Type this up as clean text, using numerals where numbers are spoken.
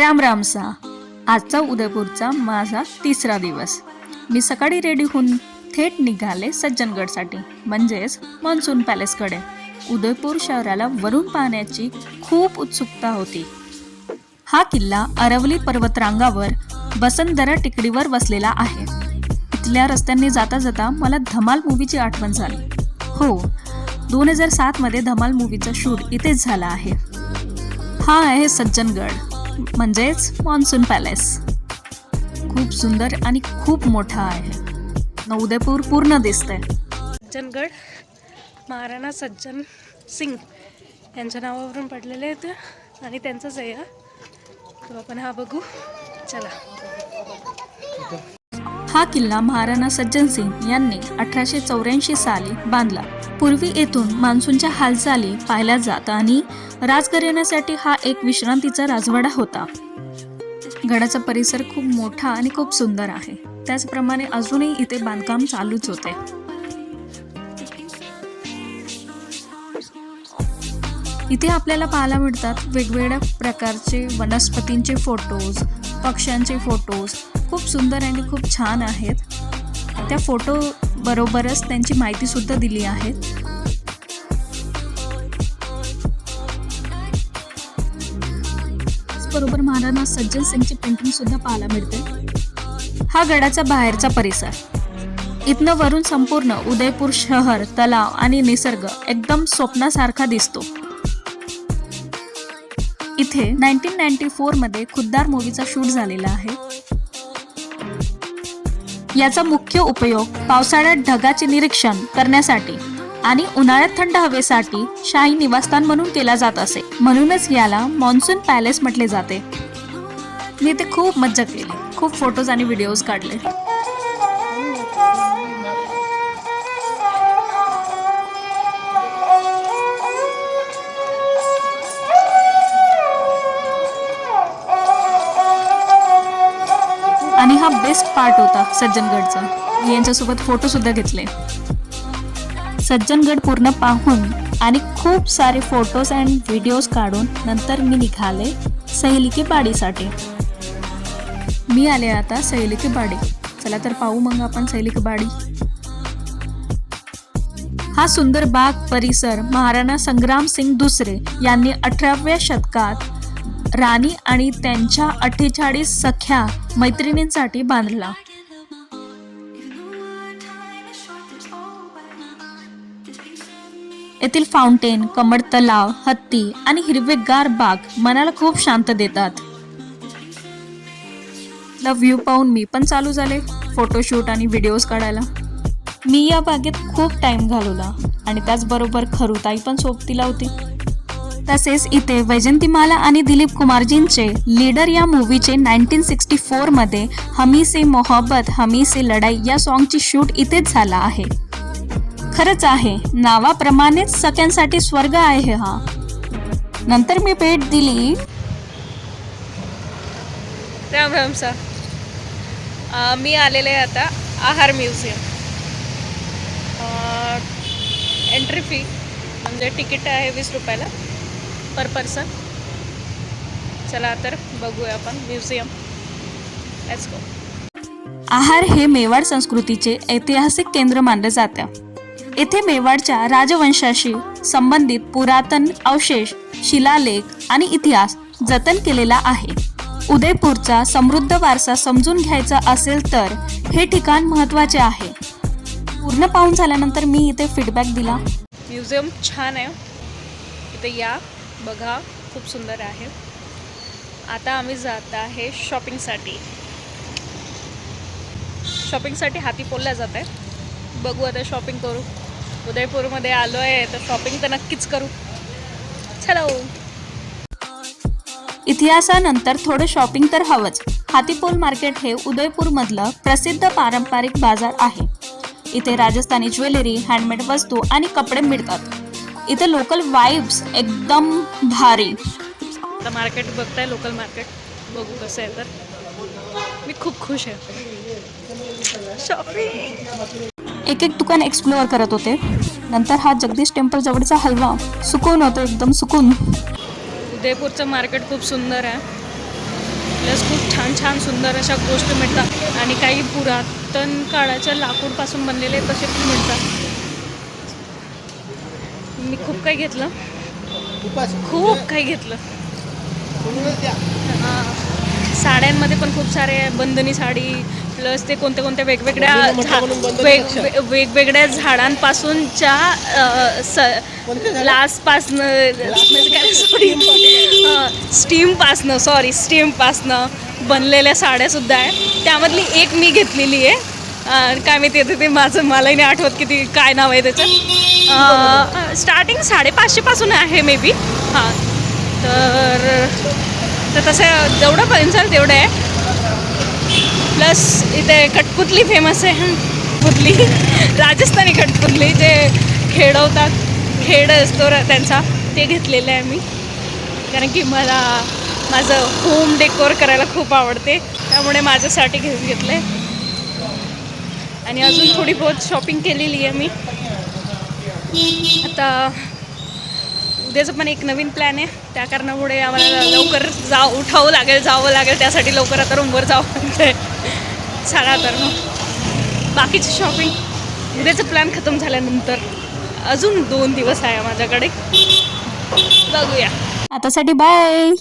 राम राम सा. आजचा उदयपूरचा माझा तिसरा दिवस. मी सकाळी रेडी होऊन थेट निघाले सज्जनगडसाठी, म्हणजेच मॉन्सून पॅलेसकडे. उदयपूर शहराला वरून पाहण्याची खूप उत्सुकता होती. हा किल्ला अरवली पर्वतरांगावर बसंतदरा टेकडीवर वसलेला आहे. इथल्या रस्त्यांनी जाता जाता मला धमाल मूवीची आठवण झाली. हो, 2007 मध्ये धमाल मूवीचा शूट इथेच झाला आहे. हा आहे सज्जनगड, म्हणजेच मॉन्सून पॅलेस. खूप सुंदर आणि खूप मोठा आहे. उदयपूर पूर्ण दिसतंय. सज्जनगड महाराणा सज्जन सिंग यांच्या नावावरून पडलेले आहेत आणि त्यांचंच आहे. तो आपण हा बघू, चला. हा किल्ला महाराणा सज्जन सिंग यांनी 1884 साली बांधला. पूर्वी येथून मान्सूनच्या हालचाली पाहिल्या जात आणि राजघराण्यासाठी हा एक विश्रांतीचा राजवाडा होता. गडाचा परिसर खूप मोठा आणि खूप सुंदर आहे. त्याचप्रमाणे अजूनही इथे बांधकाम चालूच होते. इथे आपल्याला पाहायला मिळतात वेगवेगळ्या प्रकारचे वनस्पतींचे फोटोज, पक्ष्यांचे फोटोज. खूप सुंदर आणि खूप छान आहेत. त्या फोटो बरोबरच त्यांची माहिती सुद्धा दिली आहे. बरोबर महाराणा सज्जन सिंगची पेंटिंग सुद्धा पाहायला मिळते. हा गडाचा बाहेरचा परिसर. इथनं वरून संपूर्ण उदयपूर शहर, तलाव आणि निसर्ग एकदम स्वप्नासारखा दिसतो. इथे 1994 मध्ये खुद्दार मूवीचा शूट झालेला आहे. याचा मुख्य उपयोग पावसाळ्यात ढगाचे निरीक्षण करण्यासाठी आणि उन्हाळ्यात थंड हवेसाठी शाही निवासस्थान म्हणून केला जात असे. म्हणूनच याला मॉन्सून पॅलेस म्हटले जाते. मी इथे खूप मज्जा केली, खूप फोटोज आणि व्हिडिओज काढले. आणि हा बेस्ट पार्ट होता सज्जनगडचा. मी यांच्यासोबत फोटो सुद्धा घेतले. सज्जनगड पूर्ण पाहून आणि खूप सारे फोटोज अँड व्हिडिओज काढून नंतर मी निघाले सहेली की बाडीसाठी. मी आले आता सहेली की बाडी. चला तर पाहू मग आपण सहेली की बाडी. हा सुंदर बाग परिसर महाराणा संग्राम सिंग दुसरे यांनी 18व्या शतकात राणी आणि त्यांच्या 48 सख्या मैत्रिणींसाठी बांधला. येथील फाउंटेन, कमळ तलाव, हत्ती आणि हिरवेगार बाग मनाला खूप शांत देतात. व्ह्यू पाहून मी पण चालू झाले फोटोशूट आणि व्हिडिओज काढायला. मी या बागेत खूप टाइम घालवला आणि त्याचबरोबर खरुताई पण सोबतीला होती. तसेच इथे वैजंतीमाला आणि दिलीप कुमारजींचे लीडर या मूवीचे 1964 मध्ये हमी से मोहब्बत हमी से लढाई या सॉन्गची शूट इथेच झाला आहे. खरंच आहे, नावाप्रमाणेच सगळ्यांसाठी स्वर्ग आहे हा. नंतर मी भेट दिली राम राम सर. मी आलेले आहे आता आहार म्युझियम. एंट्री फी म्हणजे तिकीट आहे 20 रुपयाला पर पर्सन. चला तर बघूया आपण म्युझियम. Let's go. आहार हे मेवाड संस्कृतीचे ऐतिहासिक केंद्र मानले जाते. येथे मेवाडच्या राजवंशाशी संबंधित पुरातन अवशेष, शिलालेख आणि इतिहास जतन केलेला आहे. उदयपूरचा समृद्ध वारसा समजून घ्यायचा असेल तर हे ठिकाण महत्त्वाचे आहे. पूर्ण पाहून झाल्यानंतर मी इथे फीडबॅक दिला. म्युझियम छान आहे, इथे या बघा, खूप सुंदर आहे. आता आम्ही जात आहे शॉपिंगसाठी. हातीपोलला जात आहे. बघू आता शॉपिंग करू. उदयपूरमध्ये आलो आहे तर शॉपिंग तर नक्कीच करू. चलो. इतिहासानंतर थोडं शॉपिंग तर हवंच. हातीपोल मार्केट हे उदयपूरमधलं प्रसिद्ध पारंपरिक बाजार आहे. इथे राजस्थानी ज्वेलरी, हँडमेड वस्तू आणि कपडे मिळतात. इथे लोकल वाइब्स एकदम भारी. आता मार्केट बघताय, लोकल मार्केट बघू कसं आहे. तर मी खूप खुश आहे. शॉपिंग. एक दुकान एक्सप्लोअर करत होते. नंतर हा जगदीश टेम्पल जवळचा हलवा. सुकून होतो, एकदम सुकून. उदयपूरचं मार्केट खूप सुंदर आहे. प्लस खूप छान छान सुंदर अशा गोष्टी मिळतात आणि काही पुरातन काळाच्या लाकूडपासून बनलेले तसे पण मिळतात. मी खूप काही घेतलं, खूप काही घेतलं. साड्यांमध्ये पण खूप सारे बंधनी साडी, प्लस ते कोणत्या कोणत्या वेगवेगळ्या वेगवेगळ्या झाडांपासूनच्या स्टीमपासनं बनलेल्या साड्यासुद्धा आहे. त्यामधली एक मी घेतलेली आहे. काय माहिती येते ते मलाही नाही आठवत की ती काय नाव आहे त्याचं. स्टार्टिंग 550 पासून आहे मे बी. हां, तर तसं जेवढं पैंजल तेवढं आहे. प्लस इथे कठपुतली फेमस आहे. पुतली राजस्थानी कठपुतली जे खेळवतात, खेळ असतो त्यांचा, ते घेतलेलं आहे मी. कारण की मला माझं होम डेकोर करायला खूप आवडते, त्यामुळे माझ्यासाठी घेतलं आहे. आणि अजून थोडी बहुत शॉपिंग केलेली आहे मी. आता उद्याचं पण एक नवीन प्लॅन आहे, त्या कारणामुळे आम्हाला लवकर उठावं लागेल, जावं लागेल. त्यासाठी लवकर आता रूमवर जावं लागतं. चला तर मग बाकीची शॉपिंग उद्याचं प्लॅन खतम झाल्यानंतर. अजून 2 दिवस आहे माझ्याकडे, बघूया. आतासाठी बाय.